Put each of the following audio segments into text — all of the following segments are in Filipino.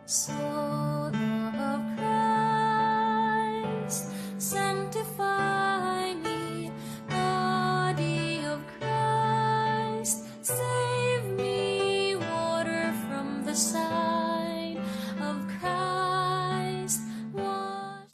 Soul of Christ, sanctify me. Body of Christ, save me. Water from the side of Christ, wash.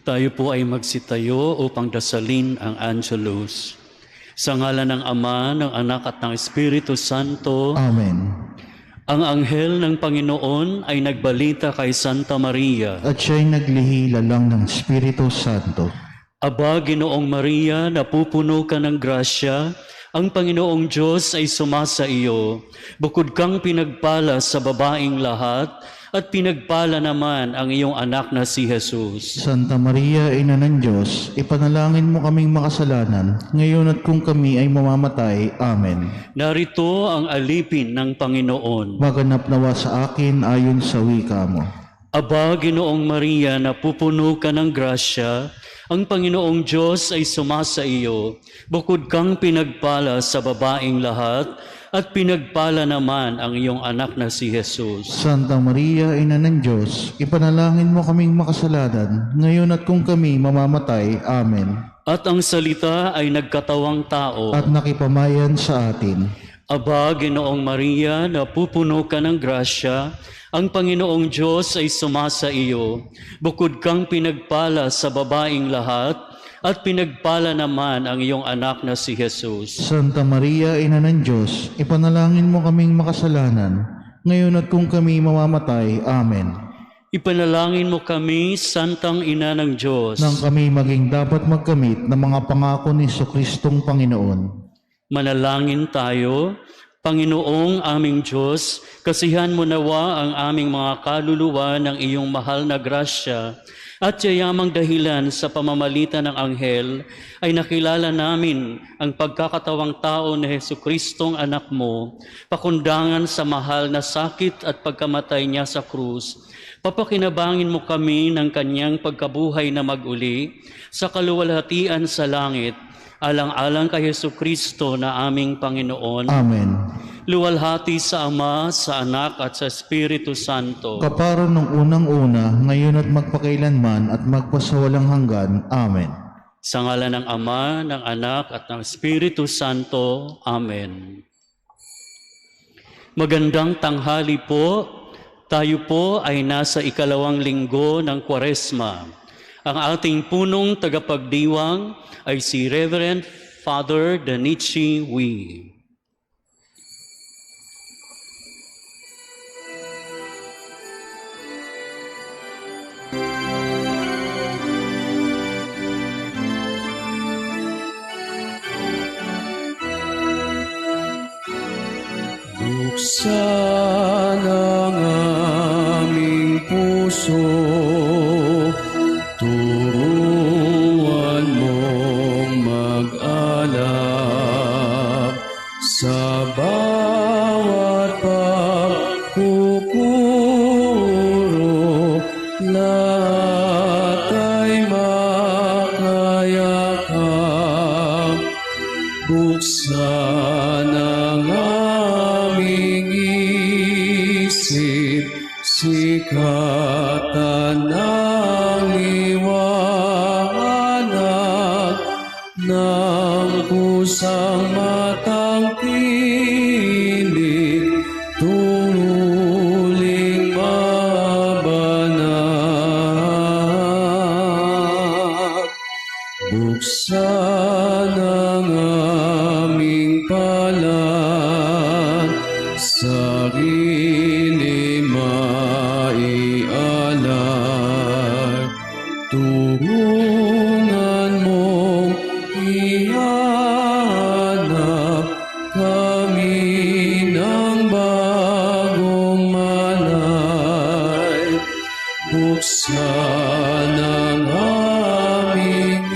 Tayo po ay magsitayo upang dasalin ang Angelus. Sa ngalan ng Ama, ng Anak at ng Espiritu Santo. Amen. Ang anghel ng Panginoon ay nagbalita kay Santa Maria. At siya'y naglihilalang ng Espiritu Santo. Aba, Ginoong Maria, napupuno ka ng grasya, ang Panginoong Diyos ay sumasa iyo. Bukod kang pinagpala sa babaing lahat, at pinagpala naman ang iyong anak na si Jesus. Santa Maria, Ina ng Diyos, ipanalangin mo kaming makasalanan, ngayon at kung kami ay mamamatay. Amen. Narito ang alipin ng Panginoon. Maganap nawa sa akin ayon sa wika mo. Aba, Ginoong Maria, napupuno ka ng grasya, ang Panginoong Diyos ay sumasa iyo. Bukod kang pinagpala sa babaing lahat, at pinagpala naman ang iyong anak na si Jesus. Santa Maria, Ina ng Diyos, ipanalangin mo kaming makasalanan, ngayon at kung kami mamamatay. Amen. At ang salita ay nagkatawang tao. At nakipamayan sa atin. Aba, Ginoong Maria, napupuno ka ng grasya, ang Panginoong Diyos ay sumasa iyo. Bukod kang pinagpala sa babaing lahat, at pinagpala naman ang iyong anak na si Jesus. Santa Maria, Ina ng Diyos, ipanalangin mo kaming makasalanan, ngayon at kung kami mamamatay. Amen. Ipanalangin mo kami, Santang Ina ng Diyos, Nang kami maging dapat magkamit ng mga pangako ni Jesucristong Panginoon. manalangin tayo. Panginoong aming Diyos, kasihan mo nawa ang aming mga kaluluwa ng iyong mahal na grasya, At yayamang dahilan sa pamamagitan ng anghel ay nakilala namin ang pagkakatawang tao ni Jesukristong anak mo, pakundangan sa mahal na sakit at pagkamatay niya sa krus. Papakinabangin mo kami ng kanyang pagkabuhay na mag-uli sa kaluwalhatian sa langit, alang-alang kay Jesucristo na aming Panginoon. Amen. Luwalhati sa Ama, sa Anak at sa Espiritu Santo. Kaparo nung unang-una, ngayon at magpakailanman at magpasawalang hanggan. Amen. Sa ngalan ng Ama, ng Anak at ng Espiritu Santo. Amen. Magandang tanghali po. Tayo po ay nasa ikalawang linggo ng Kwaresma. Ang ating punong tagapagdiwang ay si Reverend Father Danichi Wee. Buksan ang aming puso, turuan mong mag-alap sa bawat pagkukuro, lahat ay makayakap. Buksan ang aming isip, sikatan ng liwanag ng kusang matang tinig, tungling mabanag. Buksan ang aming palad, sarili maialay. Tulungan mong ihanap kami ng bagong malay. Buksan ang aming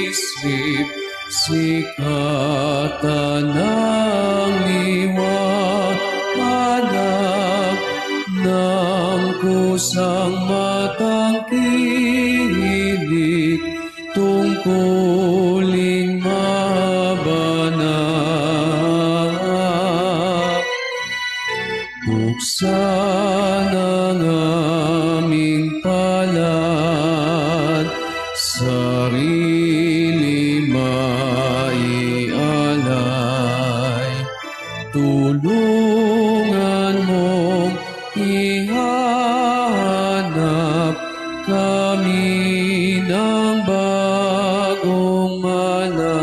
isip, sikatan ng liwanag ng kusang matang tinig, tungkuling mabanag. Buksan ang aming palad, sarili maialay. Tulungan mong ihanap kami ng bagong malay.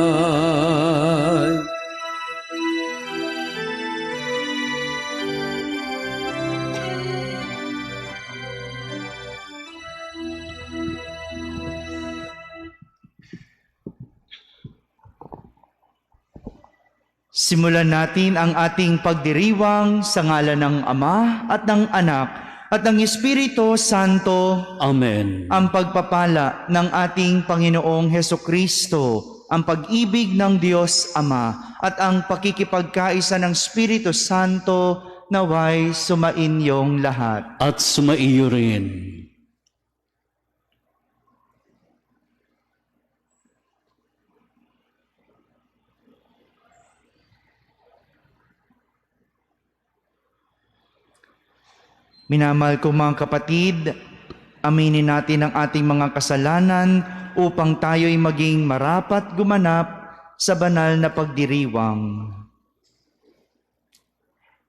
Simulan natin ang ating pagdiriwang sa ngalan ng Ama at ng Anak at ng Espiritu Santo. Amen. Ang pagpapala ng ating Panginoong Hesukristo, ang pag-ibig ng Diyos Ama at ang pakikipagkaisa ng Espiritu Santo naway sumainyong lahat. At sumaiyo rin. Minamahal ko mga kapatid, aminin natin ang ating mga kasalanan upang tayo'y maging marapat gumanap sa banal na pagdiriwang.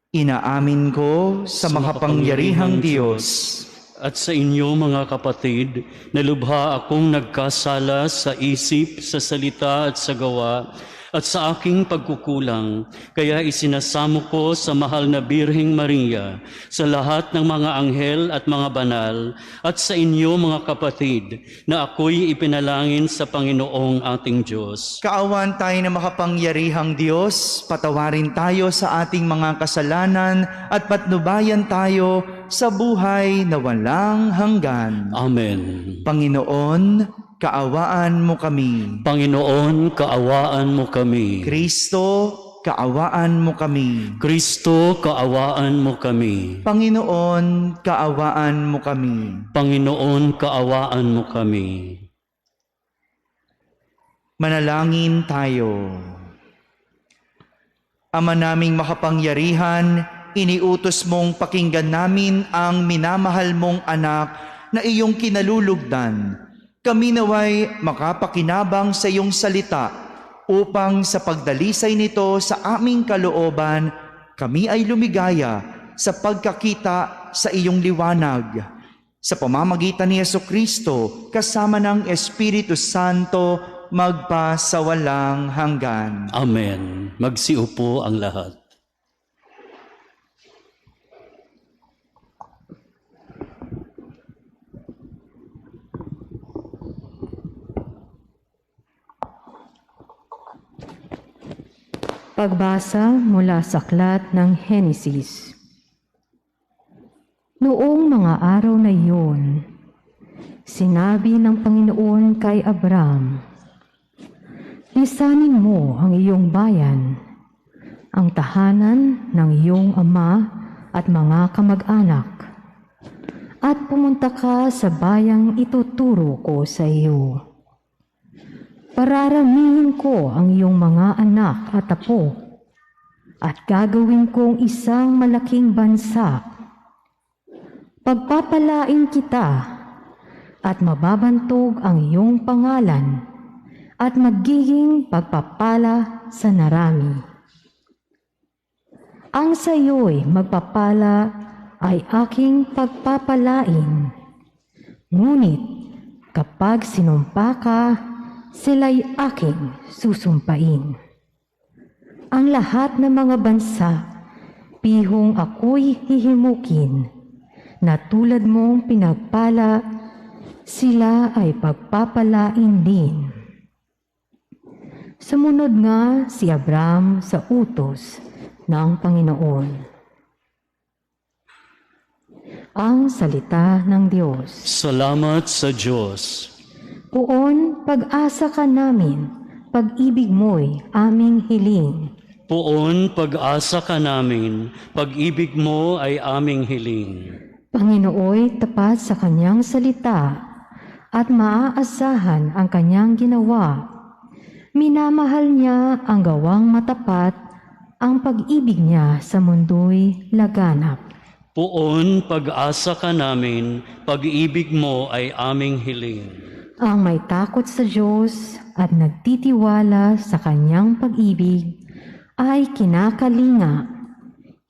Inaamin ko sa makapangyarihang Diyos at sa inyo mga kapatid, na lubha akong nagkasala sa isip, sa salita at sa gawa, at sa aking pagkukulang, kaya isinasamo ko sa mahal na Birheng Maria, sa lahat ng mga anghel at mga banal, at sa inyo mga kapatid, na ako'y ipinalangin sa Panginoong ating Diyos. Kaawan tayo na makapangyarihang Diyos, patawarin tayo sa ating mga kasalanan at patnubayan tayo sa buhay na walang hanggan. Amen. Panginoon, kaawaan mo kami. Panginoon, kaawaan mo kami. Kristo, kaawaan mo kami. Kristo, kaawaan mo kami. Panginoon, kaawaan mo kami. Panginoon, kaawaan mo kami. Manalangin tayo. Ama naming makapangyarihan, iniutos mong pakinggan namin ang minamahal mong anak na iyong kinalulugdan. Kami naway makapakinabang sa iyong salita upang sa pagdalisay nito sa aming kalooban, kami ay lumigaya sa pagkakita sa iyong liwanag. Sa pamamagitan ni Jesucristo, kasama ng Espiritu Santo, magpa sa walang hanggan. Amen. Magsiupo ang lahat. Pagbasa mula sa aklat ng Henesis. Noong mga araw na iyon, sinabi ng Panginoon kay Abram, "Lisanin mo ang iyong bayan, ang tahanan ng iyong ama at mga kamag-anak, at pumunta ka sa bayang ituturo ko sa iyo. Pararamihin ko ang iyong mga anak at apo, at gagawin kong isang malaking bansa. Pagpapalain kita, at mababantog ang iyong pangalan, at magiging pagpapala sa narami. Ang sa iyo'y magpapala ay aking pagpapalain. Ngunit kapag sinumpa ka, sila'y aking susumpain. Ang lahat ng mga bansa, pihong ako'y hihimukin, na tulad mong pinagpala, sila ay pagpapalain din." Sumunod nga si Abram sa utos ng Panginoon. Ang salita ng Diyos. Salamat sa Diyos. Poon, pag-asa ka namin, pag-ibig mo'y aming hiling. Poon, pag-asa ka namin, pag-ibig mo ay aming hiling. Panginooy tapat sa kanyang salita at maaasahan ang kanyang ginawa. Minamahal niya ang gawang matapat, ang pag-ibig niya sa mundo'y laganap. Poon, pag-asa ka namin, pag-ibig mo ay aming hiling. Ang may takot sa Diyos at nagtitiwala sa kanyang pag-ibig ay kinakalinga.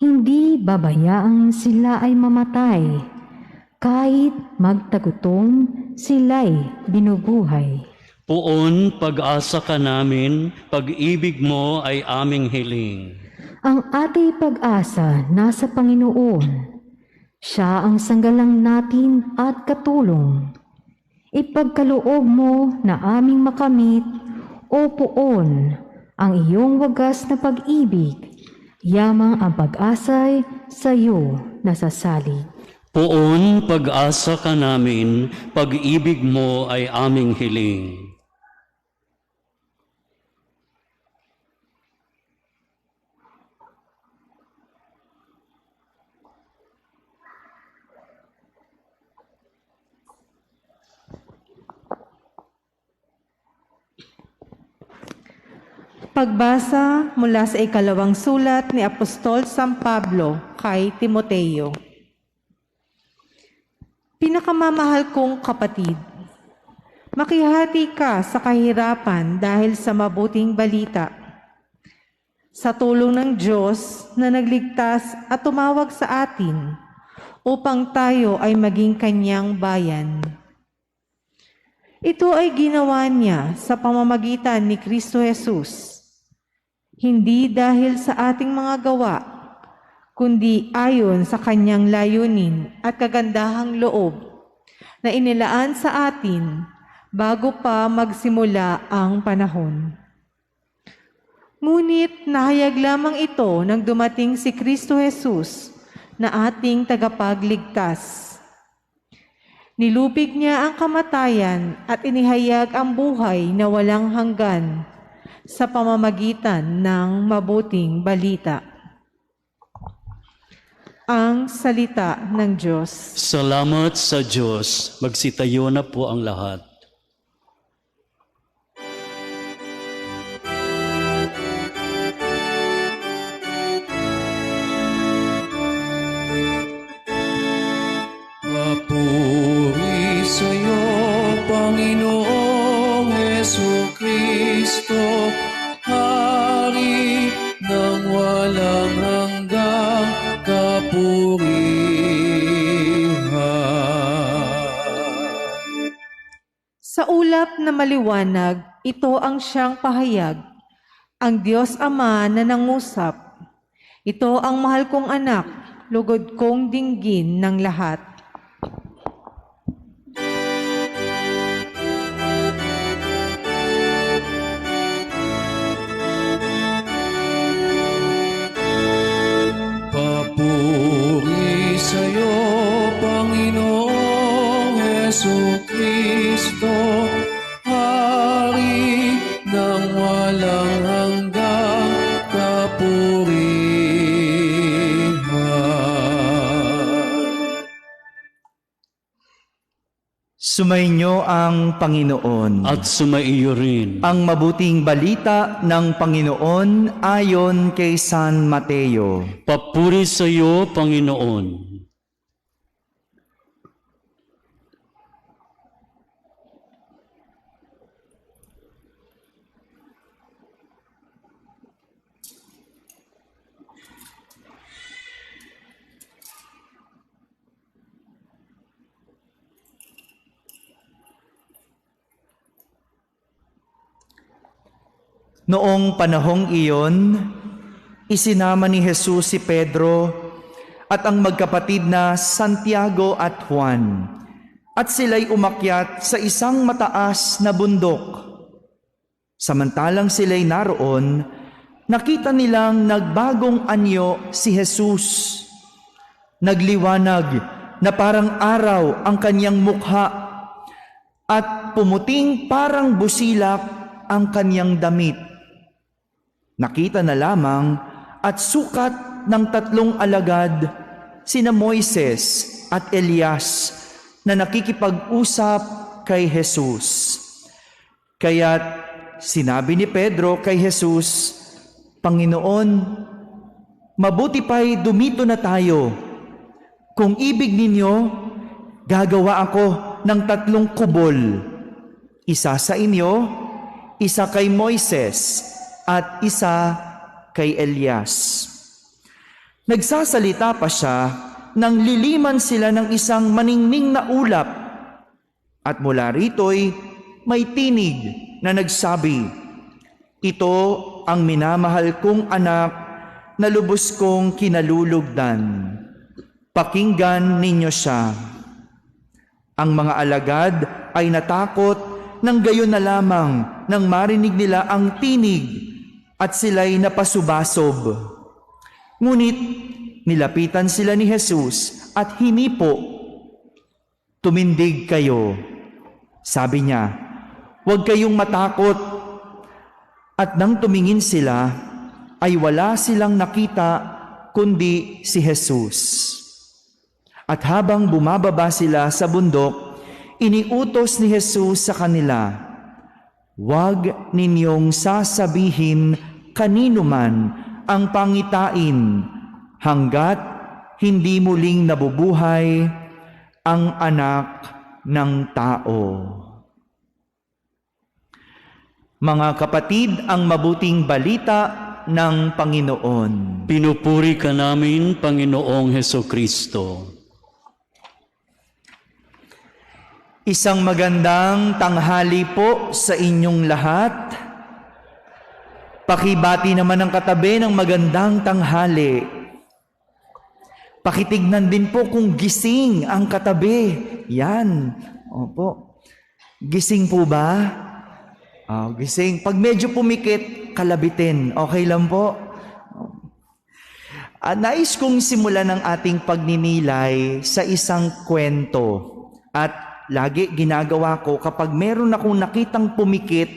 Hindi babayaang sila ay mamatay, kahit magtagutom sila'y binubuhay. Poon, pag-asa ka namin, pag-ibig mo ay aming hiling. Ang ating pag-asa nasa Panginoon. Siya ang sanggalang natin at katulong. Ipagkaloob mo na aming makamit, O Poon, ang iyong wagas na pag-ibig. Yamang ang pag-asa'y sa iyo nasasalig. Poon, pag-asa ka namin, pag-ibig mo ay aming hiling. Pagbasa mula sa ikalawang sulat ni Apostol San Pablo kay Timoteo. Pinakamamahal kong kapatid, makihati ka sa kahirapan dahil sa mabuting balita. Sa tulong ng Diyos na nagligtas at tumawag sa atin upang tayo ay maging kanyang bayan. Ito ay ginawa niya sa pamamagitan ni Kristo Jesus. Hindi dahil sa ating mga gawa, kundi ayon sa kanyang layunin at kagandahang loob na inilaan sa atin bago pa magsimula ang panahon. Ngunit nahayag lamang ito nang dumating si Kristo Jesus na ating tagapagligtas. Nilupig niya ang kamatayan at inihayag ang buhay na walang hanggan sa pamamagitan ng mabuting balita. Ang salita ng Diyos. Salamat sa Diyos. Magsitayo na po ang lahat. Papuri sa'yo, Panginoong Hesukristo, Hari ng walang hanggang kapurihan. Sa ulap na maliwanag, ito ang siyang pahayag, ang Diyos Ama na nangusap. Ito ang mahal kong anak, lugod kong dinggin ng lahat. Papuri sa'yo, Panginoong Hesukristo, Hari ng walang hanggang kapurihan. Sumainyo ang Panginoon. At sumaiyo rin. Ang mabuting balita ng Panginoon ayon kay San Mateo. Papuri sa iyo, Panginoon. Noong panahong iyon, isinama ni Jesus si Pedro at ang magkapatid na Santiago at Juan, at sila'y umakyat sa isang mataas na bundok. Samantalang sila'y naroon, nakita nilang nagbagong anyo si Jesus. Nagliwanag na parang araw ang kanyang mukha at pumuting parang busilak ang kanyang damit. Nakita na lamang at sukat ng 3 alagad, sina Moises at Elias, na nakikipag-usap kay Jesus. Kaya't sinabi ni Pedro kay Jesus, Panginoon, mabuti pa'y dumito na tayo. Kung ibig ninyo, gagawa ako ng 3 kubol. Isa sa inyo, isa kay Moises, at isa kay Elias. Nagsasalita pa siya nang liliman sila ng isang maningning na ulap, at mula rito'y may tinig na nagsabi, ito ang minamahal kong anak na lubos kong kinalulugdan. Pakinggan ninyo siya. Ang mga alagad ay natakot nang gayon na lamang nang marinig nila ang tinig at sila'y napasubasob. Ngunit nilapitan sila ni Jesus at hinipo. Tumindig kayo. Sabi niya, huwag kayong matakot. At nang tumingin sila, ay wala silang nakita kundi si Jesus. At habang bumababa sila sa bundok, iniutos ni Jesus sa kanila, huwag ninyong sasabihin kanino man ang pangitain hanggat hindi muling nabubuhay ang anak ng tao. Mga kapatid, ang mabuting balita ng Panginoon. Pinupuri ka namin, Panginoong Hesukristo. Isang magandang tanghali po sa inyong lahat. Pakibati naman ang katabi ng magandang tanghali. Pakitignan din po kung gising ang katabi. Yan. Opo. Gising po ba? Oh, gising. Pag medyo pumikit, kalabitin. Okay lang po? Nais kong simulan ang ating pagninilay sa isang kwento. At lagi ginagawa ko kapag meron akong nakitang pumikit,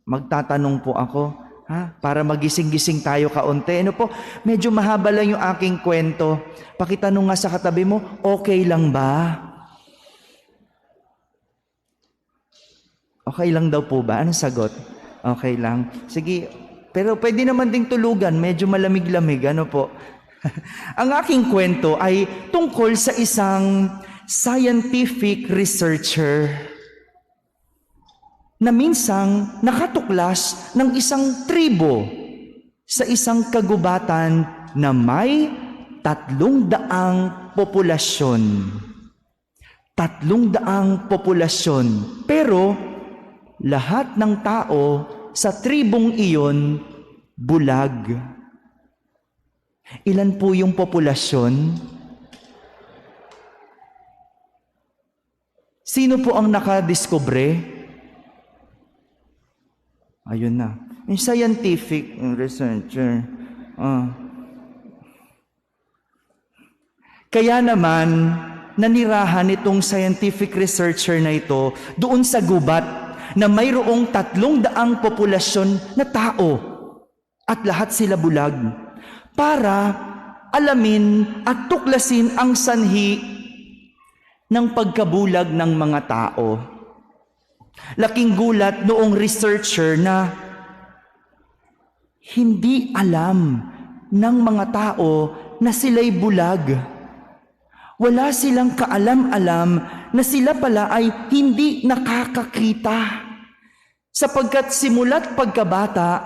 magtatanong po ako, para magising-gising tayo kaunti. Ano po, medyo mahaba lang yung aking kwento. Pakitanong nga sa katabi mo, okay lang ba? Okay lang daw po ba? Anong sagot? Okay lang. Sige, pero pwede naman ding tulugan, medyo malamig-lamig. Ano po? Ang aking kwento ay tungkol sa isang scientific researcher na minsang nakatuklas ng isang tribo sa isang kagubatan na may 300 populasyon. 300 populasyon. Pero lahat ng tao sa tribong iyon bulag. Ilan po yung populasyon? Sino po ang nakadiskubre? Ayun na. Yung scientific researcher. Kaya naman, nanirahan itong scientific researcher na ito doon sa gubat na mayroong 300 populasyon na tao at lahat sila bulag para alamin at tuklasin ang sanhi ng pagkabulag ng mga tao. Laking gulat noong researcher na hindi alam ng mga tao na sila'y bulag. Wala silang kaalam-alam na sila pala ay hindi nakakakita. Sapagkat simula't pagkabata,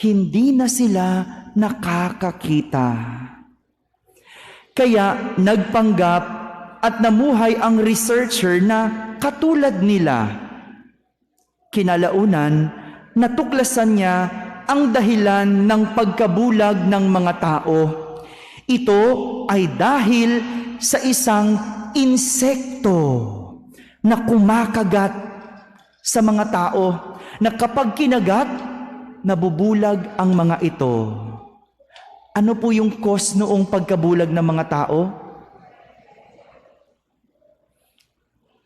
hindi na sila nakakakita. Kaya nagpanggap at namuhay ang researcher na katulad nila. Kinalaunan, natuklasan niya ang dahilan ng pagkabulag ng mga tao. Ito ay dahil sa isang insekto na kumakagat sa mga tao, na kapag kinagat, nabubulag ang mga ito. Ano po yung cause noong pagkabulag ng mga tao?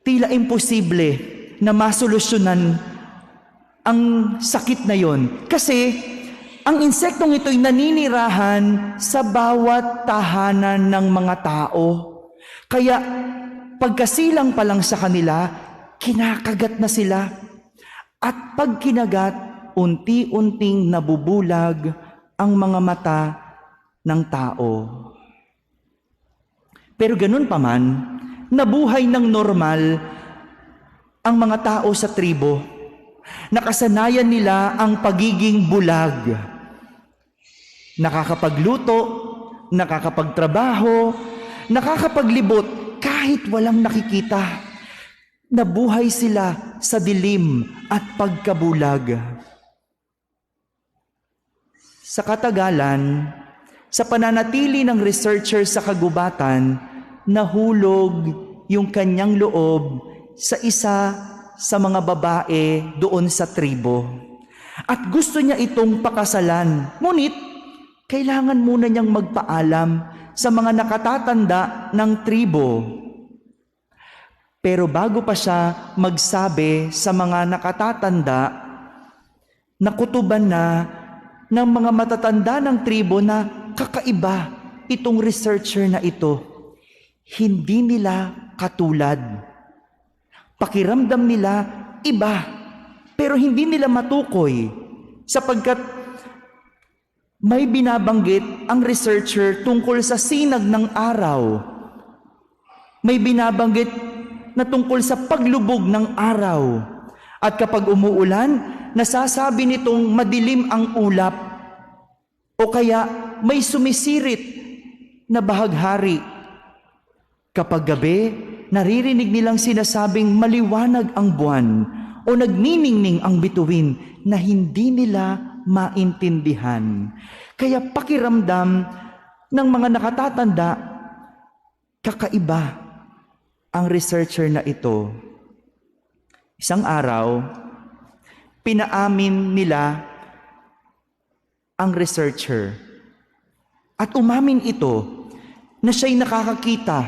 Tila imposible na masolusyonan ang sakit na yon. Kasi ang insektong ito'y naninirahan sa bawat tahanan ng mga tao. Kaya pagkasilang pa lang sa kanila, kinakagat na sila. At pag kinagat, unti-unting nabubulag ang mga mata ng tao. Pero ganun pa man, nabuhay ng normal ang mga tao sa tribo. Nakasanayan nila ang pagiging bulag. Nakakapagluto, nakakapagtrabaho, nakakapaglibot kahit walang nakikita. Nabuhay sila sa dilim at pagkabulag. Sa katagalan, sa pananatili ng researcher sa kagubatan, nahulog yung kanyang loob sa isa sa mga babae doon sa tribo. At gusto niya itong pakasalan. Ngunit, kailangan muna niyang magpaalam sa mga nakatatanda ng tribo. Pero bago pa siya magsabi sa mga nakatatanda, nakutuban na ng mga matatanda ng tribo na kakaiba itong researcher na ito. Hindi nila katulad. Pakiramdam nila iba, pero hindi nila matukoy sapagkat may binabanggit ang researcher tungkol sa sinag ng araw. May binabanggit na tungkol sa paglubog ng araw. At kapag umuulan, nasasabi nitong madilim ang ulap o kaya may sumisirit na bahaghari. Kapag gabi, naririnig nilang sinasabing maliwanag ang buwan o nagniningning ang bituin na hindi nila maintindihan. Kaya pakiramdam ng mga nakatatanda, kakaiba ang researcher na ito. Isang araw, pinaamin nila ang researcher. At umamin ito na siya'y nakakakita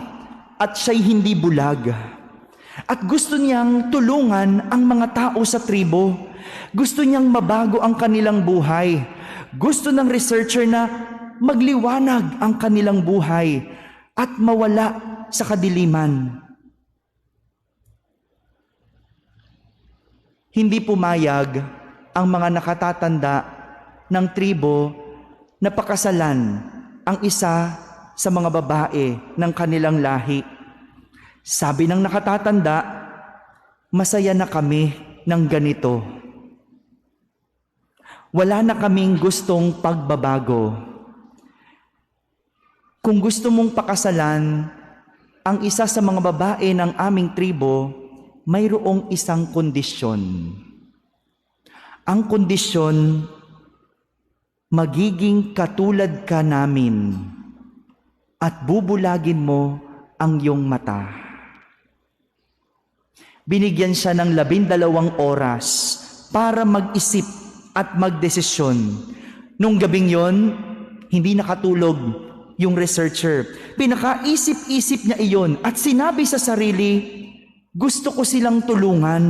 at siya'y hindi bulag. At gusto niyang tulungan ang mga tao sa tribo. Gusto niyang mabago ang kanilang buhay. Gusto ng researcher na magliwanag ang kanilang buhay at mawala sa kadiliman. Hindi pumayag ang mga nakatatanda ng tribo na pakasalan ang isa sa mga babae ng kanilang lahi. Sabi ng nakatatanda, masaya na kami ng ganito. Wala na kaming gustong pagbabago. Kung gusto mong pakasalan ang isa sa mga babae ng aming tribo, mayroong isang kondisyon. Ang kondisyon, magiging katulad ka namin at bubulagin mo ang iyong mata. Binigyan siya ng 12 oras para mag-isip at magdesisyon. Nung gabing yon, hindi nakatulog yung researcher. Pinakaisip-isip niya iyon at sinabi sa sarili, gusto ko silang tulungan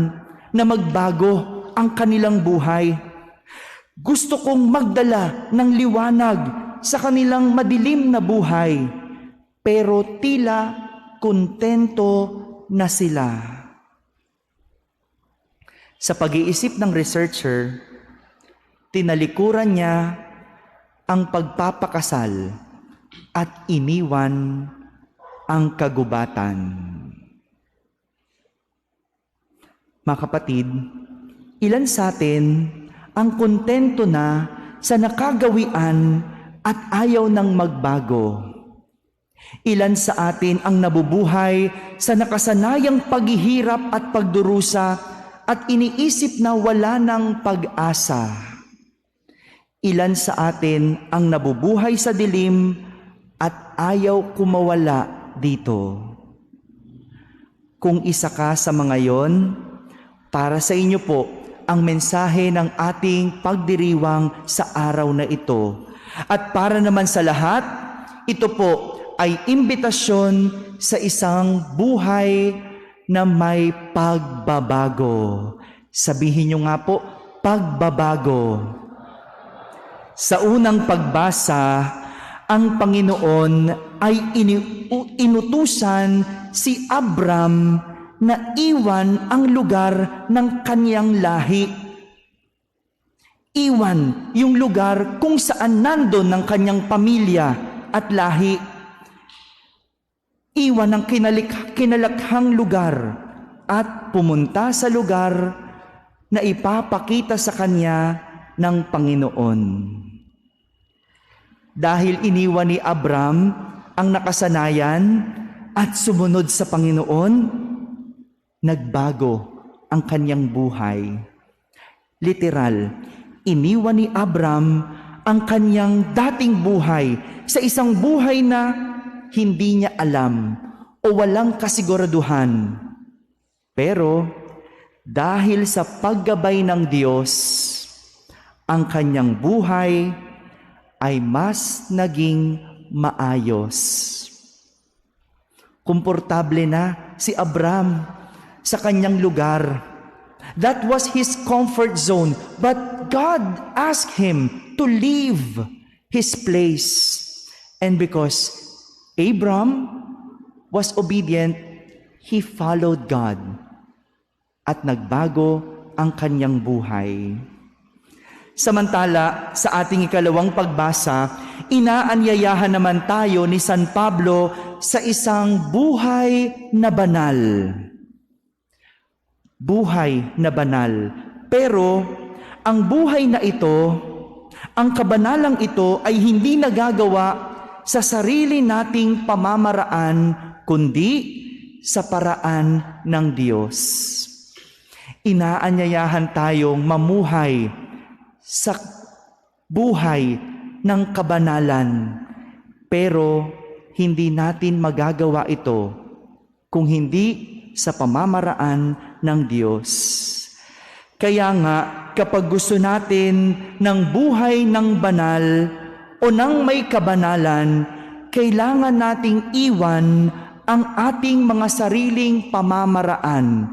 na magbago ang kanilang buhay. Gusto kong magdala ng liwanag sa kanilang madilim na buhay, pero tila kontento na sila. Sa pag-iisip ng researcher, tinalikuran niya ang pagpapakasal at iniwan ang kagubatan. Mga kapatid, ilan sa atin ang kontento na sa nakagawian at ayaw nang magbago? Ilan sa atin ang nabubuhay sa nakasanayang paghihirap at pagdurusa at iniisip na wala ng pag-asa? Ilan sa atin ang nabubuhay sa dilim at ayaw kumawala dito? Kung isa ka sa mga yon, para sa inyo po ang mensahe ng ating pagdiriwang sa araw na ito. At para naman sa lahat, ito po ay imbitasyon sa isang buhay na may pagbabago. Sabihin niyo nga po, pagbabago. Sa unang pagbasa, ang Panginoon ay inutusan si Abram na iwan ang lugar ng kanyang lahi. Iwan yung lugar kung saan nandun ng kanyang pamilya at lahi. Iwan ang kinalakhang lugar at pumunta sa lugar na ipapakita sa kanya ng Panginoon. Dahil iniwan ni Abram ang nakasanayan at sumunod sa Panginoon, nagbago ang kanyang buhay. Literal, iniwan ni Abram ang kanyang dating buhay sa isang buhay na hindi niya alam o walang kasiguraduhan. Pero dahil sa paggabay ng Diyos, ang kanyang buhay ay mas naging maayos. Komportable na si Abram sa kanyang lugar. That was his comfort zone. But God asked him to leave his place. And because Abram was obedient, he followed God. At nagbago ang kanyang buhay. Samantala, sa ating ikalawang pagbasa, inaanyayahan naman tayo ni San Pablo sa isang buhay na banal. Buhay na banal. Pero, ang buhay na ito, ang kabanalang ito ay hindi nagagawa sa sarili nating pamamaraan, kundi sa paraan ng Diyos. Inaanyayahan tayong mamuhay sa buhay ng kabanalan, pero hindi natin magagawa ito kung hindi sa pamamaraan ng Diyos. Kaya nga, kapag gusto natin ng buhay ng banal, o ng may kabanalan, kailangan nating iwan ang ating mga sariling pamamaraan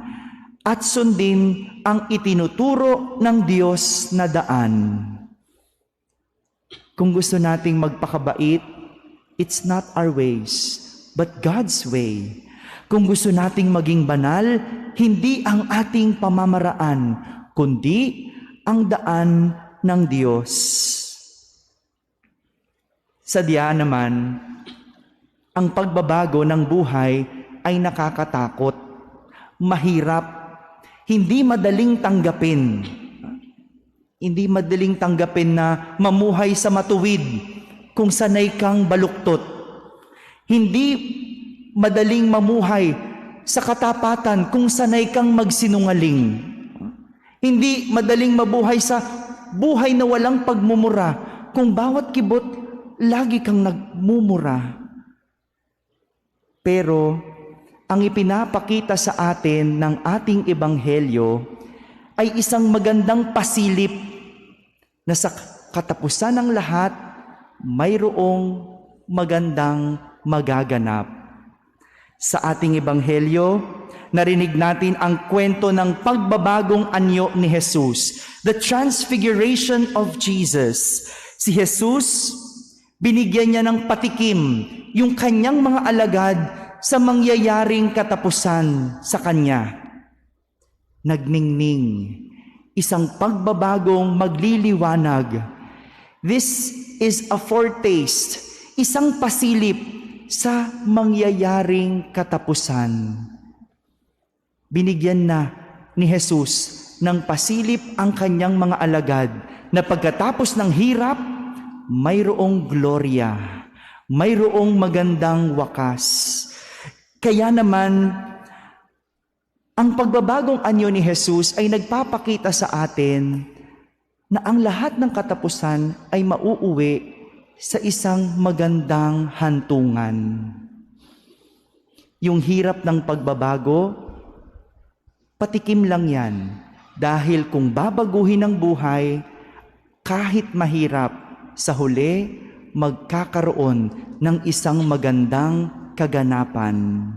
at sundin ang itinuturo ng Diyos na daan. Kung gusto nating magpakabait, it's not our ways, but God's way. Kung gusto nating maging banal, hindi ang ating pamamaraan, kundi ang daan ng Diyos. Sadya naman, ang pagbabago ng buhay ay nakakatakot, mahirap, hindi madaling tanggapin. Hindi madaling tanggapin na mamuhay sa matuwid kung sanay kang baluktot. Hindi madaling mamuhay sa katapatan kung sanay kang magsinungaling. Hindi madaling mabuhay sa buhay na walang pagmumura kung bawat kibot lagi kang nagmumura. Pero ang ipinapakita sa atin ng ating ebanghelyo ay isang magandang pasilip na sa katapusan ng lahat, mayroong magandang magaganap. Sa ating ebanghelyo, narinig natin ang kwento ng pagbabagong anyo ni Jesus, the transfiguration of Jesus. Si Jesus, binigyan niya ng patikim yung kanyang mga alagad sa mangyayaring katapusan sa kanya. Nagningning, isang pagbabagong magliliwanag. This is a foretaste, isang pasilip sa mangyayaring katapusan. Binigyan na ni Jesus ng pasilip ang kanyang mga alagad na pagkatapos ng hirap, mayroong gloria, mayroong magandang wakas. Kaya naman, ang pagbabagong anyo ni Jesus ay nagpapakita sa atin na ang lahat ng katapusan ay mauuwi sa isang magandang hantungan. Yung hirap ng pagbabago, patikim lang yan. Dahil kung babaguhin ang buhay, kahit mahirap, sa huli, magkakaroon ng isang magandang kaganapan.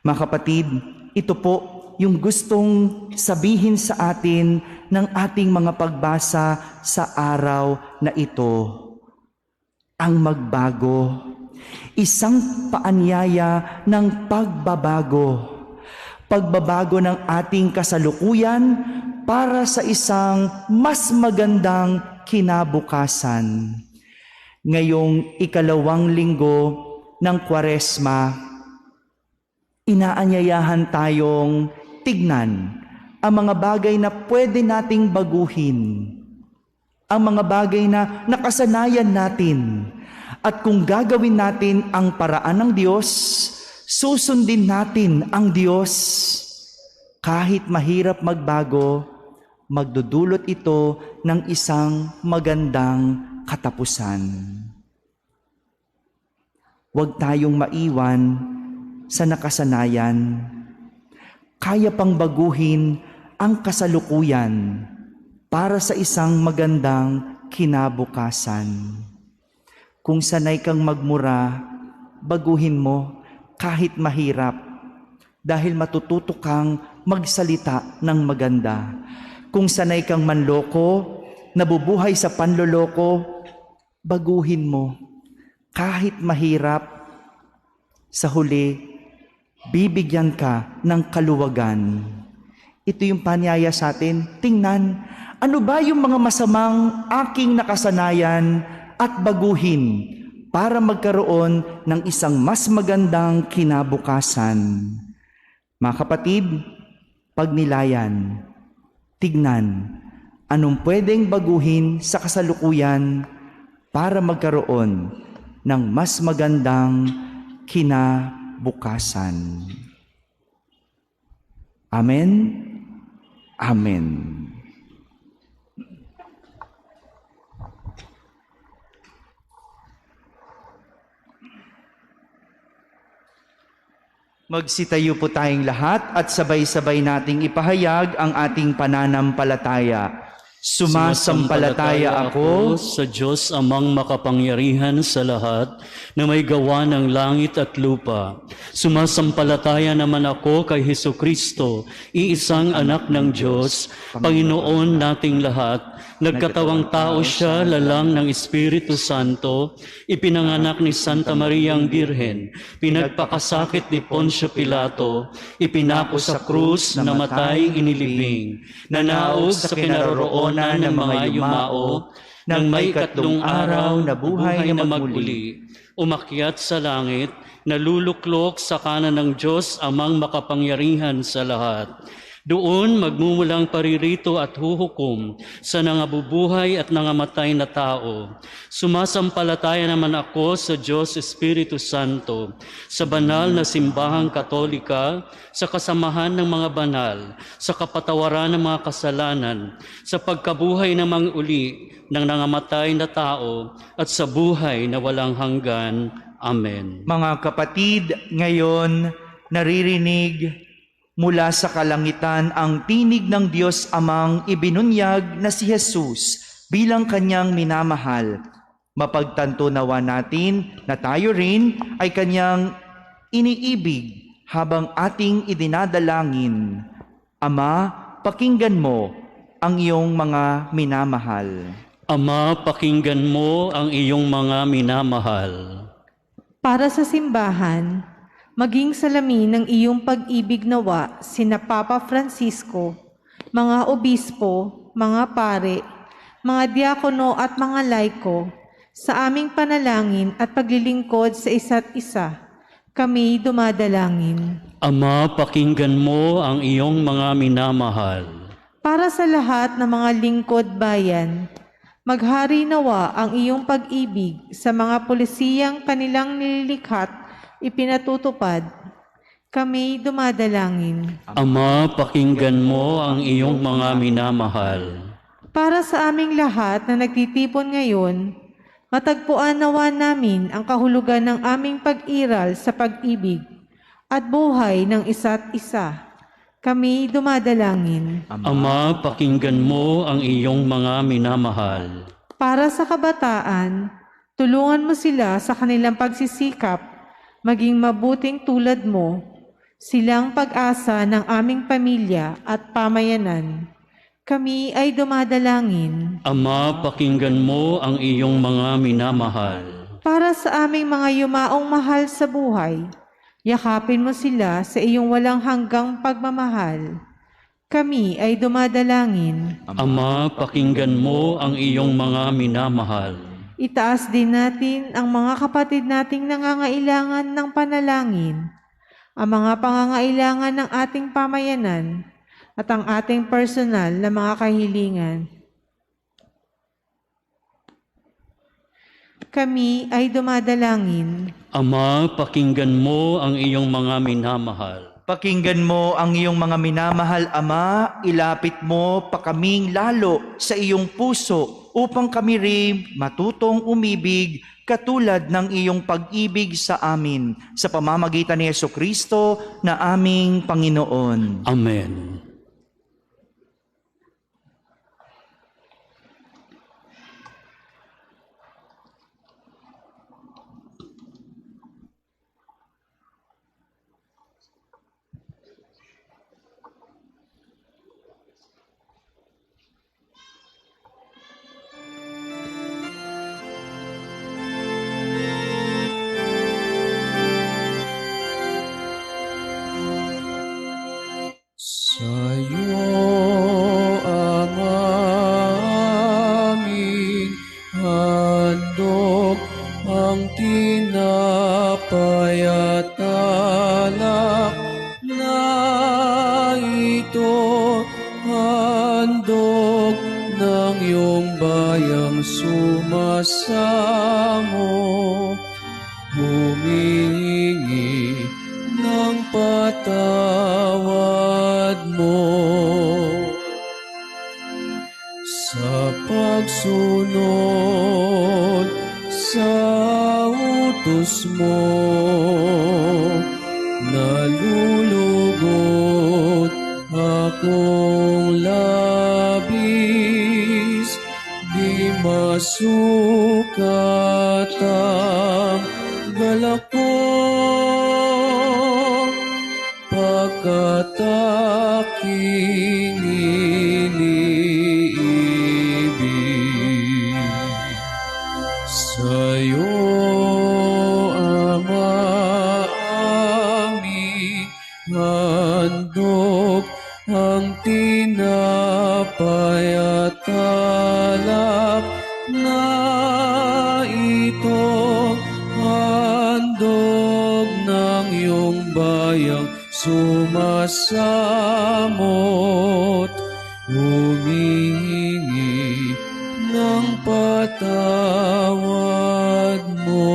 Mga kapatid, ito po yung gustong sabihin sa atin ng ating mga pagbasa sa araw na ito. Ang magbago, isang paanyaya ng pagbabago. Pagbabago ng ating kasalukuyan para sa isang mas magandang kinabukasan. Ngayong 2 linggo ng Kwaresma, inaanyayahan tayong tignan ang mga bagay na pwede nating baguhin, ang mga bagay na nakasanayan natin, at kung gagawin natin ang paraan ng Diyos, susundin natin ang Diyos. Kahit mahirap magbago, magdudulot ito ng isang magandang katapusan. Huwag tayong maiwan sa nakasanayan. Kaya pang baguhin ang kasalukuyan para sa isang magandang kinabukasan. Kung sanay kang magmura, baguhin mo kahit mahirap dahil matututo kang magsalita ng maganda. Kung sanay kang manloko, nabubuhay sa panloloko, baguhin mo. Kahit mahirap, sa huli, bibigyan ka ng kaluwagan. Ito yung panyaya sa atin. Tingnan, ano ba yung mga masamang aking nakasanayan at baguhin para magkaroon ng isang mas magandang kinabukasan. Mga kapatid, pagnilayan, tignan, anong pwedeng baguhin sa kasalukuyan para magkaroon ng mas magandang kinabukasan. Amen? Amen. Magsitayo po tayong lahat at sabay-sabay nating ipahayag ang ating pananampalataya. Sumasampalataya ako sa Diyos Amang makapangyarihan sa lahat na may gawa ng langit at lupa. Sumasampalataya naman ako kay Hesukristo, iisang anak ng Diyos, Panginoon nating lahat. Nagkatawang tao siya, lalang ng Espiritu Santo, ipinanganak ni Santa Maria ang Birhen, pinagpakasakit ni Poncio Pilato, ipinako sa krus, namatay, inilibing, nanaog sa kinaroroonan ng mga yumao, nang may ikatlong araw na buhay na magmuli, umakyat sa langit, naluluklok sa kanan ng Diyos Amang makapangyarihan sa lahat. Doon magmumulang paririto at huhukom sa nangabubuhay at nangamatay na tao. Sumasampalataya naman ako sa Diyos Espiritu Santo, sa banal na simbahang katolika, sa kasamahan ng mga banal, sa kapatawaran ng mga kasalanan, sa pagkabuhay na mang-uli ng nangamatay na tao, at sa buhay na walang hanggan. Amen. Mga kapatid, ngayon naririnig mula sa kalangitan ang tinig ng Diyos Amang ibinunyag na si Jesus bilang kanyang minamahal. Mapagtanto nawa natin na tayo rin ay kanyang iniibig habang ating idinadalangin. Ama, pakinggan mo ang iyong mga minamahal. Ama, pakinggan mo ang iyong mga minamahal. Para sa simbahan, maging salamin ng iyong pag-ibig nawa sina Papa Francisco, mga obispo, mga pare, mga diakono at mga laiko, sa aming panalangin at paglilingkod sa isa't isa, kami dumadalangin. Ama, pakinggan mo ang iyong mga minamahal. Para sa lahat ng mga lingkod bayan, maghari nawa ang iyong pag-ibig sa mga pulisiyang kanilang nililikhat ipinatutupad, kami dumadalangin. Ama, pakinggan mo ang iyong mga minamahal. Para sa aming lahat na nagtitipon ngayon, matagpuan nawa namin ang kahulugan ng aming pag-iral sa pag-ibig at buhay ng isa't isa. Kami dumadalangin. Ama, pakinggan mo ang iyong mga minamahal. Para sa kabataan, tulungan mo sila sa kanilang pagsisikap maging mabuting tulad mo, silang pag-asa ng aming pamilya at pamayanan. Kami ay dumadalangin. Ama, pakinggan mo ang iyong mga minamahal. Para sa aming mga yumaong mahal sa buhay, yakapin mo sila sa iyong walang hanggang pagmamahal. Kami ay dumadalangin. Ama, pakinggan mo ang iyong mga minamahal. Itaas din natin ang mga kapatid nating nangangailangan ng panalangin, ang mga pangangailangan ng ating pamayanan, at ang ating personal na mga kahilingan. Kami ay dumadalangin. Ama, pakinggan mo ang iyong mga minamahal. Pakinggan mo ang iyong mga minamahal, Ama, ilapit mo pa kaming lalo sa iyong puso upang kami rin matutong umibig katulad ng iyong pag-ibig sa amin sa pamamagitan ni Hesukristo na aming Panginoon. Amen. Sa'yo ang aming handog, ang tinapay at alak na ito, handog ng iyong bayang sumasamo, humingi ng patawad mo sa pagsunod sa utos mo. Nalulugod akong labis masukat ang galak ko, pagkat aking iniibig. Sa'yo, Ama, aming handog ang tinapay at alak na itong handog ng iyong bayang sumasamot, humihingi ng patawad mo.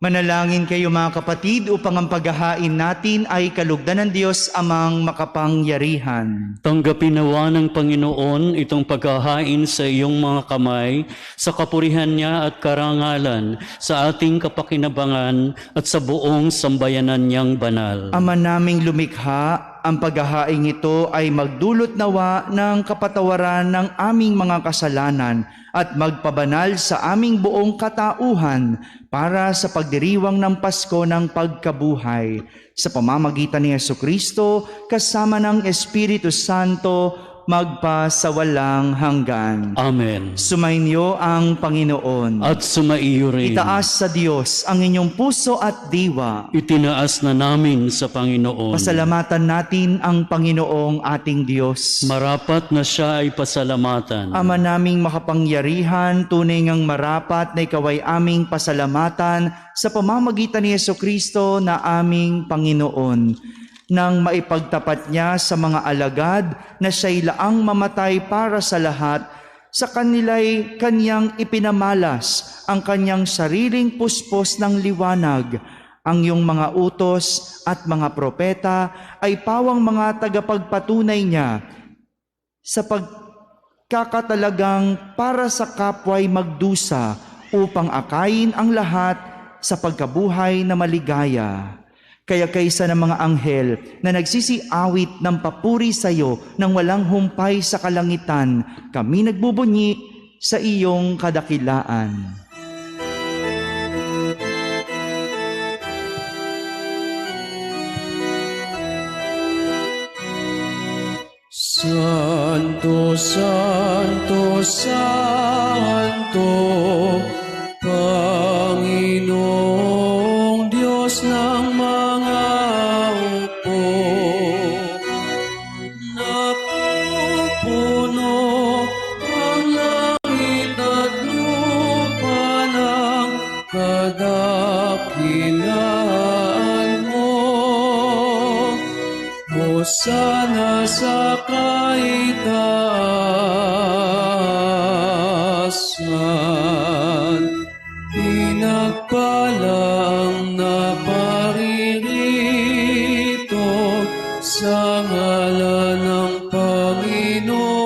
Manalangin kayo mga kapatid upang ang paghahain natin ay kalugdan ng Diyos amang makapangyarihan. Tanggapin nawa ng Panginoon itong paghahain sa iyong mga kamay, sa kapurihan niya at karangalan, sa ating kapakinabangan at sa buong sambayanan niyang banal. Ama naming lumikha, ang paghahaing ito ay magdulot nawa ng kapatawaran ng aming mga kasalanan at magpabanal sa aming buong katauhan para sa pagdiriwang ng Pasko ng pagkabuhay. Sa pamamagitan ni Jesucristo, kasama ng Espiritu Santo, magpasawalang hanggan. Amen. Sumainyo ang Panginoon. At sumaiyo rin. Itaas sa Diyos ang inyong puso at diwa. Itinaas na namin sa Panginoon. Pasalamatan natin ang Panginoong ating Diyos. Marapat na siya ay pasalamatan. Ama naming makapangyarihan, tunay ngang marapat na ikaw ay aming pasalamatan sa pamamagitan ni Jesucristo na aming Panginoon, nang maipagtapat niya sa mga alagad na siya'y laang mamatay para sa lahat, sa kanila'y kanyang ipinamalas ang kanyang sariling puspos ng liwanag. Ang iyong mga utos at mga propeta ay pawang mga tagapagpatunay niya sa pagkakatalagang para sa kapwa'y magdusa upang akayin ang lahat sa pagkabuhay na maligaya. Kaya kaysa ng mga anghel na nagsisiawit ng papuri sa iyo nang walang humpay sa kalangitan, kami nagbubunyi sa iyong kadakilaan. Santo, Santo, Santo, Panginoong Diyos ng mga upo, napupuno ang langit at lupa ng kadakilaan mo. Hosana sa kaitaasan, pinagpalang naparirito sa ngalan ng Panginoon.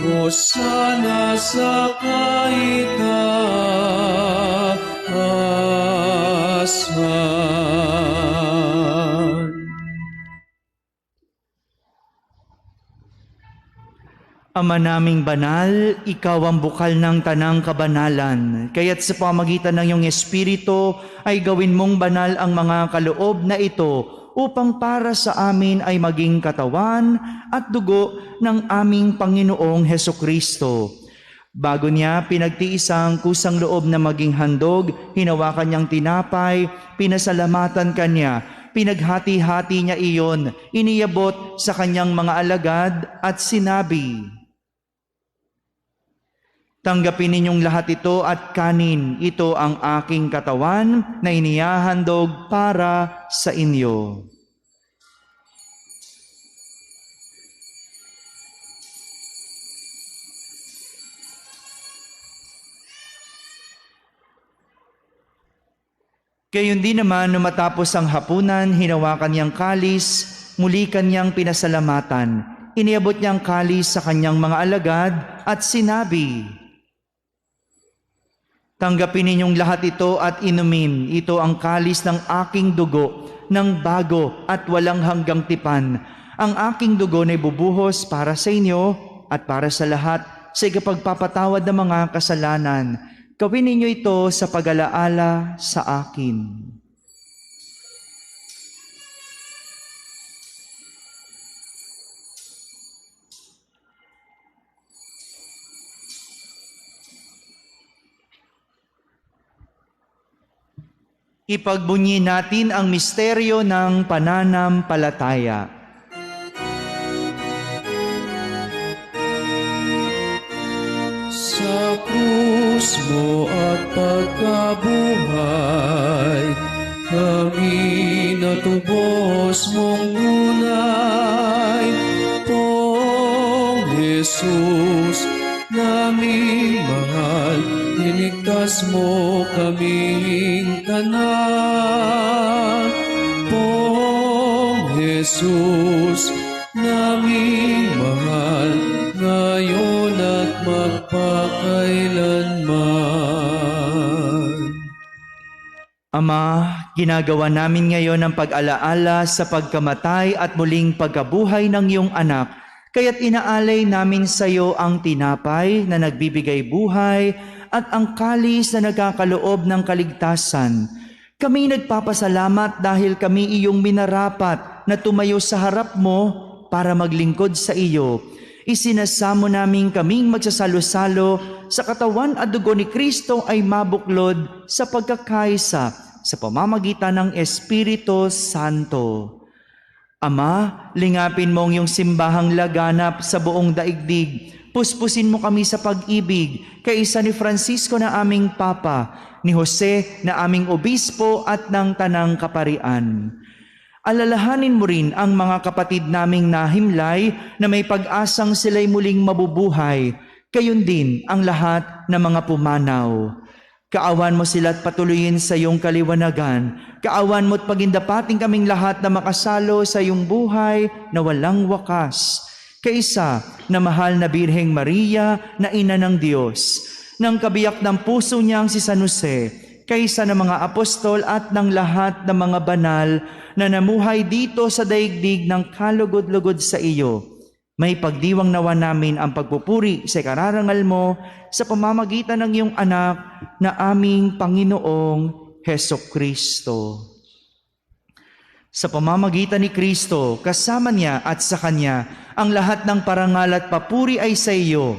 Hosana sa kaitaasan. Ama naming banal, ikaw ang bukal ng tanang kabanalan. Kaya't sa pamagitan ng iyong Espiritu ay gawin mong banal ang mga kaloob na ito upang para sa amin ay maging katawan at dugo ng aming Panginoong Hesukristo. Bago niya pinagtiis ang kusang loob na maging handog, hinawakan niyang tinapay, pinasalamatan kanya, pinaghati-hati niya iyon, iniyabot sa kanyang mga alagad at sinabi, "Tanggapin ninyong lahat ito at kanin. Ito ang aking katawan na inihahandog para sa inyo." Gayon din naman, nung matapos ang hapunan, hinawakan niyang kalis, muli kanyang pinasalamatan. Iniabot niyang kalis sa kanyang mga alagad at sinabi, "Tanggapin ninyong lahat ito at inumin. Ito ang kalis ng aking dugo, ng bago at walang hanggang tipan. Ang aking dugo na ibubuhos para sa inyo at para sa lahat sa ikapagpapatawad ng mga kasalanan. Gawin ninyo ito sa pag-alaala sa akin." Ipagbunyi natin ang misteryo ng pananampalataya. Sa krus mo at pagkabuhay, kami natubos mong tunay. Pong Jesus, naming mahal, iligtas mo kaming tanan. Pong Jesus, naming mahal, ngayon at magpakailanman. Ama, ginagawa namin ngayon ang pag-alaala sa pagkamatay at muling pagkabuhay ng iyong anak. Kaya't inaalay namin sa iyo ang tinapay na nagbibigay buhay at ang kalis na nagkakaloob ng kaligtasan. Kami nagpapasalamat dahil kami iyong minarapat na tumayo sa harap mo para maglingkod sa iyo. Isinasamo namin kaming magsasalo-salo sa katawan at dugo ni Kristo ay mabuklod sa pagkakaisa sa pamamagitan ng Espiritu Santo. Ama, lingapin mo ang iyong simbahang laganap sa buong daigdig. Puspusin mo kami sa pag-ibig, kaisa ni Francisco na aming Papa, ni Jose na aming Obispo at ng Tanang Kaparian. Alalahanin mo rin ang mga kapatid naming nahimlay na may pag-asang sila'y muling mabubuhay, gayon din ang lahat ng mga pumanaw. Kaawan mo sila at patuloyin sa iyong kaliwanagan. Kaawan mo at pagindapating kaming lahat na makasalo sa iyong buhay na walang wakas. Kaisa na mahal na Birheng Maria na Ina ng Diyos, ng kabiyak ng puso niyang si San Jose, kaisa ng mga apostol at ng lahat ng mga banal na namuhay dito sa daigdig ng kalugod-lugod sa iyo. May pagdiwang nawa namin ang pagpupuri sa kararangal mo sa pamamagitan ng iyong anak na aming Panginoong Hesukristo. Sa pamamagitan ni Kristo, kasama niya at sa Kanya, ang lahat ng parangal at papuri ay sa iyo.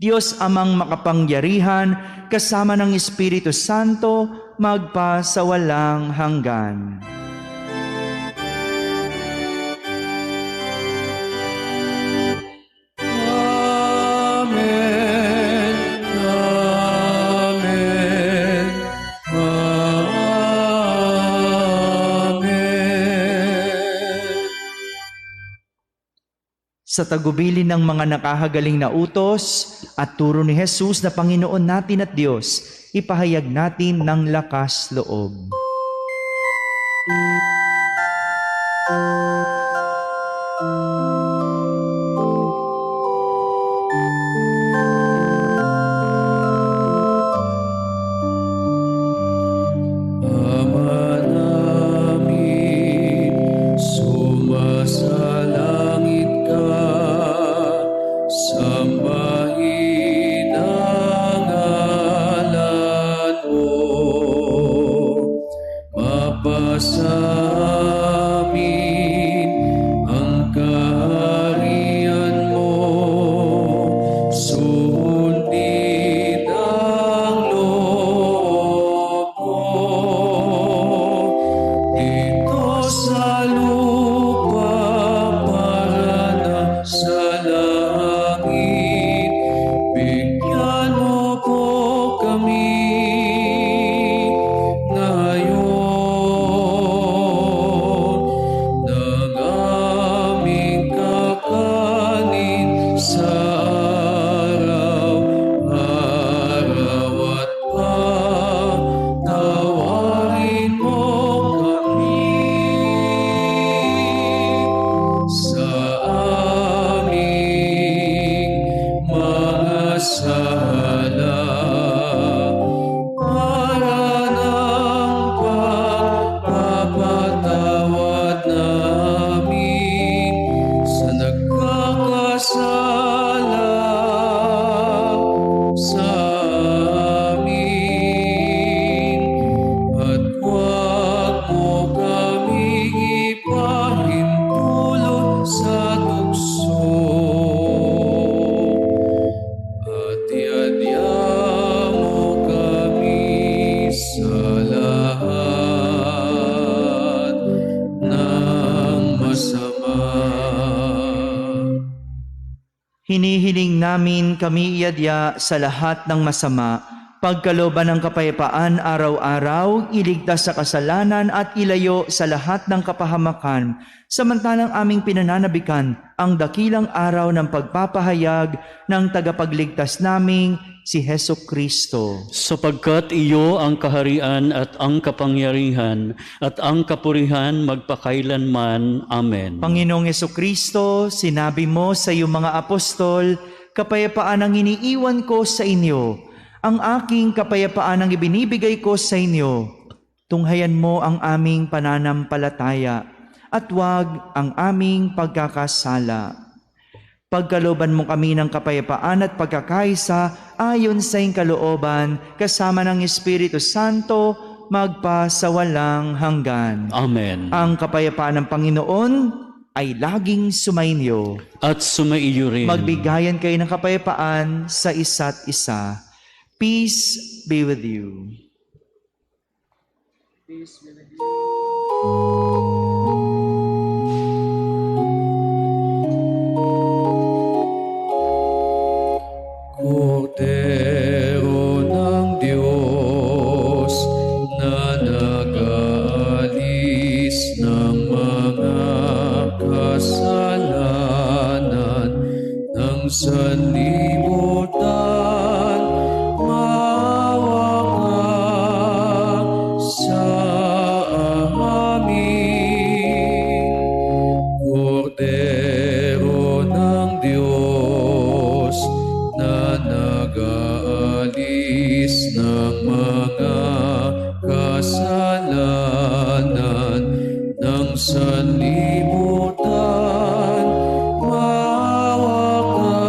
Diyos amang makapangyarihan, kasama ng Espiritu Santo, magpa sa walang hanggan. Sa tagubilin ng mga nakahagaling na utos at turo ni Jesus na Panginoon natin at Diyos, ipahayag natin ng lakas loob. Sa amin ang namin kami iadya sa lahat ng masama, pagkalooban ng kapayapaan araw-araw, iligtas sa kasalanan at ilayo sa lahat ng kapahamakan, samantalang aming pinananabikan ang dakilang araw ng pagpapahayag ng tagapagligtas naming si Heso Kristo. Sapagkat iyo ang kaharian at ang kapangyarihan at ang kapurihan magpakailanman. Amen. Panginoong Heso Kristo, sinabi mo sa iyong mga apostol, kapayapaan ang iniiwan ko sa inyo. Ang aking kapayapaan ang ibinibigay ko sa inyo. Tunghayan mo ang aming pananampalataya at huwag ang aming pagkakasala. Pagkalooban mo kami ng kapayapaan at pagkakaisa ayon sa iyong kalooban, kasama ng Espiritu Santo, magpa sa walang hanggan. Amen. Ang kapayapaan ng Panginoon ay laging sumainyo. At sumaiyo rin. Magbigayan kayo ng kapayapaan sa isa't isa. Peace be with you. Kordero ng Diyos na nag-aalis ng mga kasalanan ng sanlibutan, maawa ka sa amin. Kordero ng Diyos na nag-aalis ng mga kasalanan ng sanlibutan, maawa ka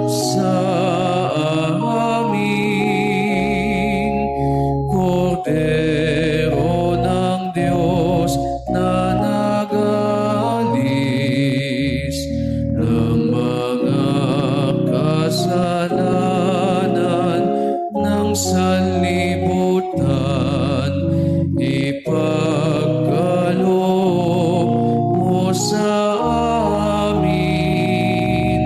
sa amin. Kordero ng Diyos na nag-aalis ng mga kasalanan ng sanlibutan, ipagkaloob mo sa amin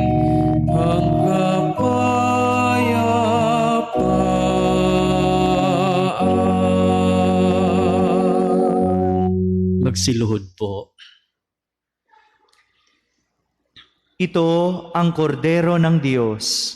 ang kapayapaan. Magsiluhod po. Ito ang kordero ng Diyos.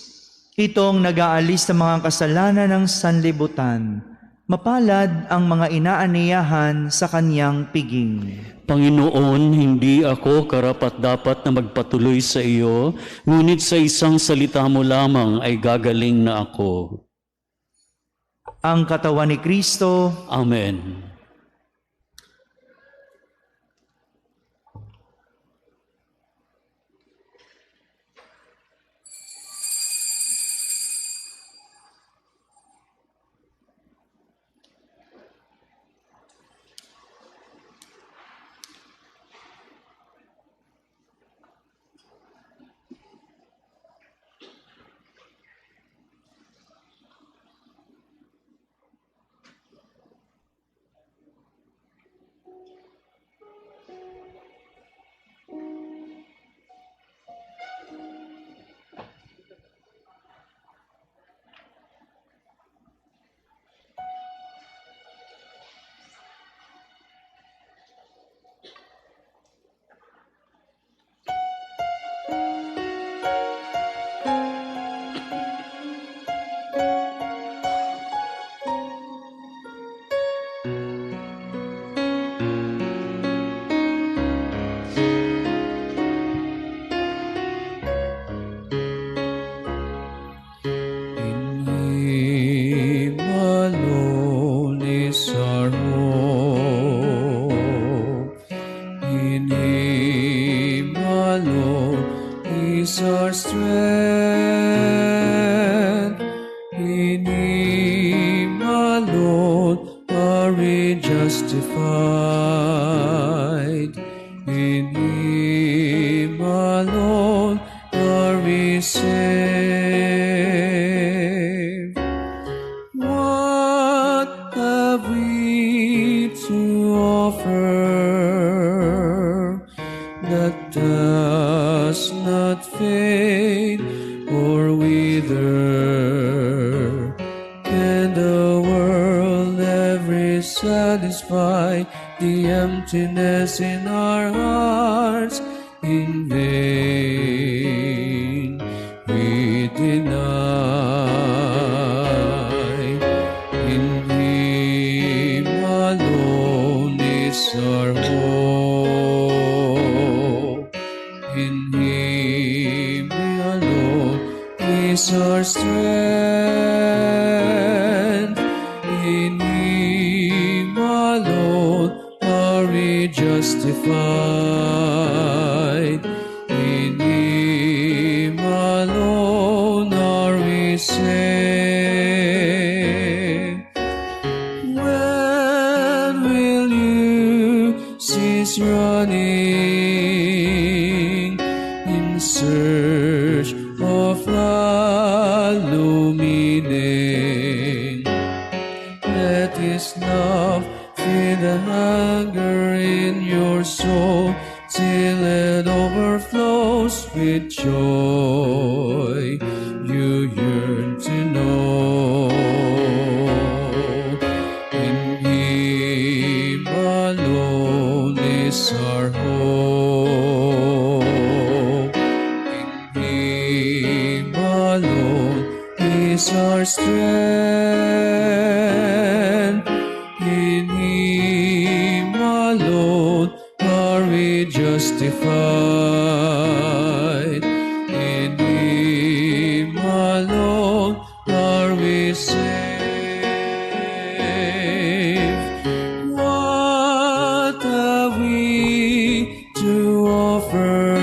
Itong nag-aalis ng mga kasalanan ng sanlibutan. Mapalad ang mga inaaniyahan sa kanyang piging. Panginoon, hindi ako karapat-dapat na magpatuloy sa iyo, ngunit sa isang salita mo lamang ay gagaling na ako. Ang katawan ni Kristo, Amen. is our strength. In Him alone are we justified. In Him alone are we saved. What have we to offer that does not fade? satisfy the emptiness in our hearts. In vain we deny. In Him alone is our hope. In Him alone is our strength. In Him alone are we justified. In Him alone are we saved. When will you cease running in search of illumining? Let His love fill the hunger in your soul till it overflows with joy you yearn to know. In Him alone is our hope. In Him alone is our strength. In Him alone are we justified. In Him alone are we saved. What have we to offer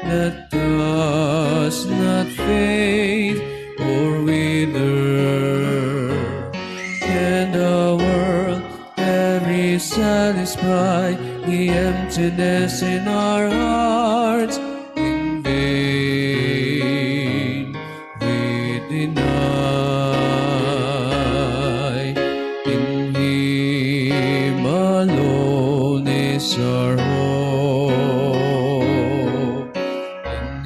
that does not fade or wither? Can the world ever satisfy the emptiness in our hearts? In vain we deny. In Him alone is our hope.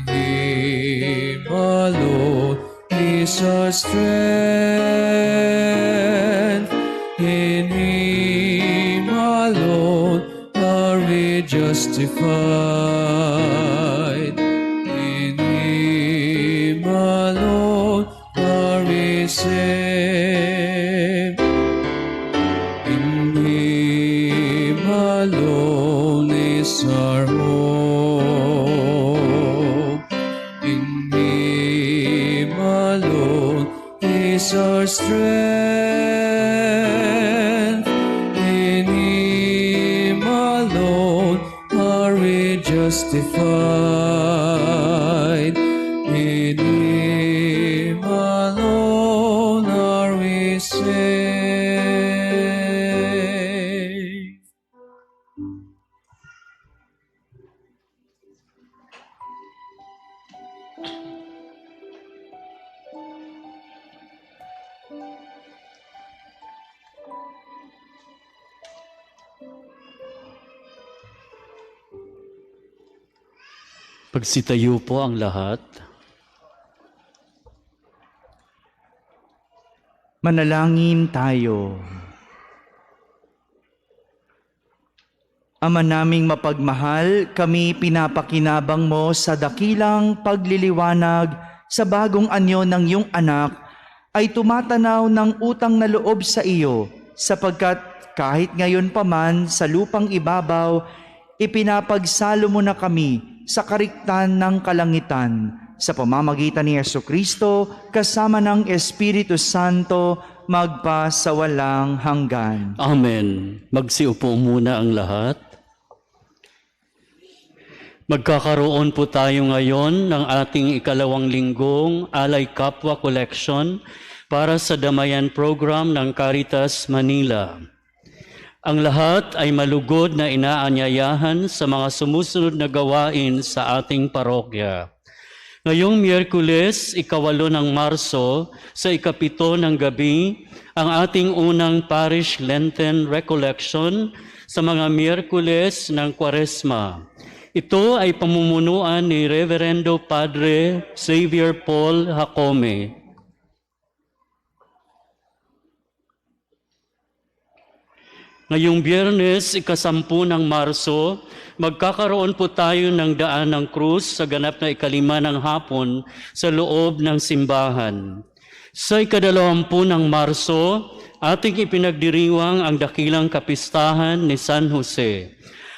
In Him alone is our strength. In Him alone are we justified. In Him alone are we saved. In Him alone is our hope. In Him alone is our strength. In Him alone are we justified. In Him alone are we saved. Pagsitayo po ang lahat. Manalangin tayo. Ama naming mapagmahal, kami pinapakinabang mo sa dakilang pagliliwanag sa bagong anyo ng iyong anak ay tumatanaw ng utang na loob sa iyo, sapagkat kahit ngayon pa man sa lupang ibabaw, ipinapagsalo mo na kami sa kariktan ng kalangitan sa pamamagitan ni Jesucristo kasama ng Espiritu Santo magpasawalang hanggan. Amen. Magsiupo muna ang lahat. Magkakaroon po tayo ngayon ng ating ikalawang linggong Alay Kapwa Collection para sa Damayan Program ng Caritas Manila. Ang lahat ay malugod na inaanyayahan sa mga sumusunod na gawain sa ating parokya. Ngayong Miyerkules, 8 ng Marso, sa 7 ng gabi, ang ating unang Parish Lenten Recollection sa mga Miyerkules ng Kwaresma. Ito ay pamumunuan ni Reverendo Padre Xavier Paul Jacome. Ngayong Biyernes, 10 ng Marso, magkakaroon po tayo ng daan ng krus sa ganap na 5 ng hapon sa loob ng simbahan. Sa 20 ng Marso, ating ipinagdiriwang ang dakilang kapistahan ni San Jose.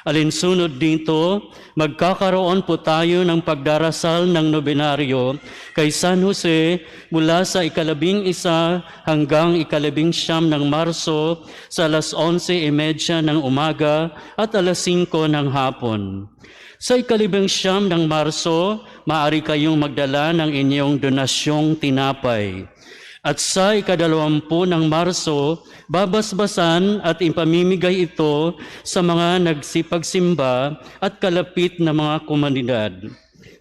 Alinsunod dito, magkakaroon po tayo ng pagdarasal ng nobenaryo kay San Jose mula sa 11 hanggang 19 ng Marso sa alas 11:30 ng umaga at alas 5 ng hapon. Sa 19 ng Marso, maaari kayong magdala ng inyong donasyong tinapay. At sa 20 ng Marso, babasbasan at ipamimigay ito sa mga nagsipagsimba at kalapit na mga komunidad.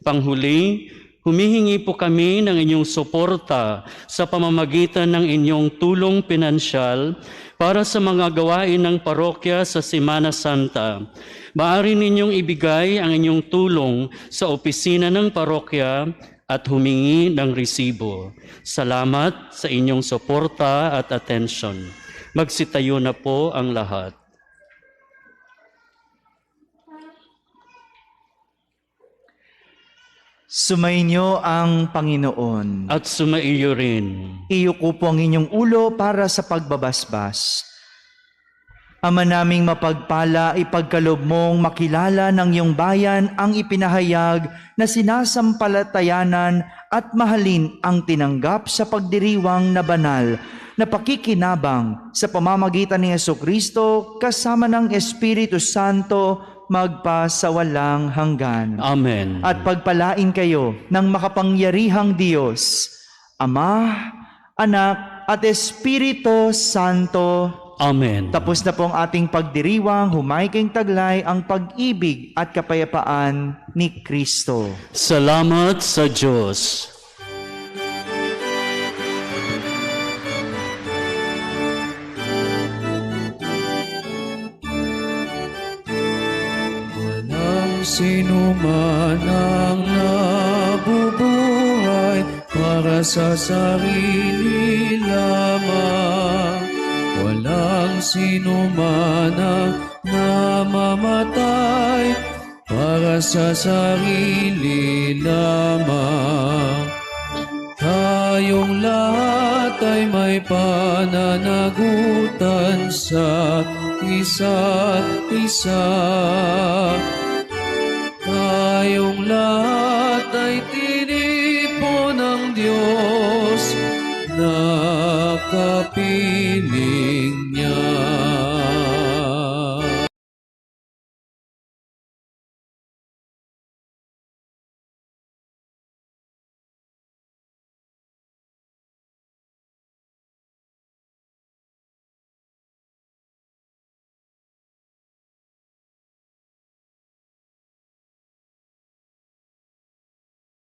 Panghuli, humihingi po kami ng inyong suporta sa pamamagitan ng inyong tulong pinansyal para sa mga gawain ng parokya sa Semana Santa. Maaari ninyong ibigay ang inyong tulong sa opisina ng parokya at humingi ng resibo. Salamat sa inyong suporta at atensyon. Magsitayo na po ang lahat. Sumainyo ang Panginoon. At sumaiyo rin. Iyuko po ang inyong ulo para sa pagbabasbas. Ama naming mapagpala, ipagkaloob mong makilala ng iyong bayan ang ipinahayag na sinasampalatayanan at mahalin ang tinanggap sa pagdiriwang na banal na pakikinabang sa pamamagitan ni Jesucristo kasama ng Espiritu Santo magpa sa walang hanggan. Amen. At pagpalain kayo ng makapangyarihang Diyos, Ama, Anak at Espiritu Santo. Amen. Tapos na po ang ating pagdiriwang, humaykeng taglay ang pag-ibig at kapayapaan ni Kristo. Salamat sa Diyos. Walang sino man ang nabubuhay para sa sarili lamang. Walang sino man ang namamatay para sa sarili lamang. Tayong lahat ay may pananagutan sa isa't isa. Tayong lahat ay tinipon ng Diyos na kapiling niya.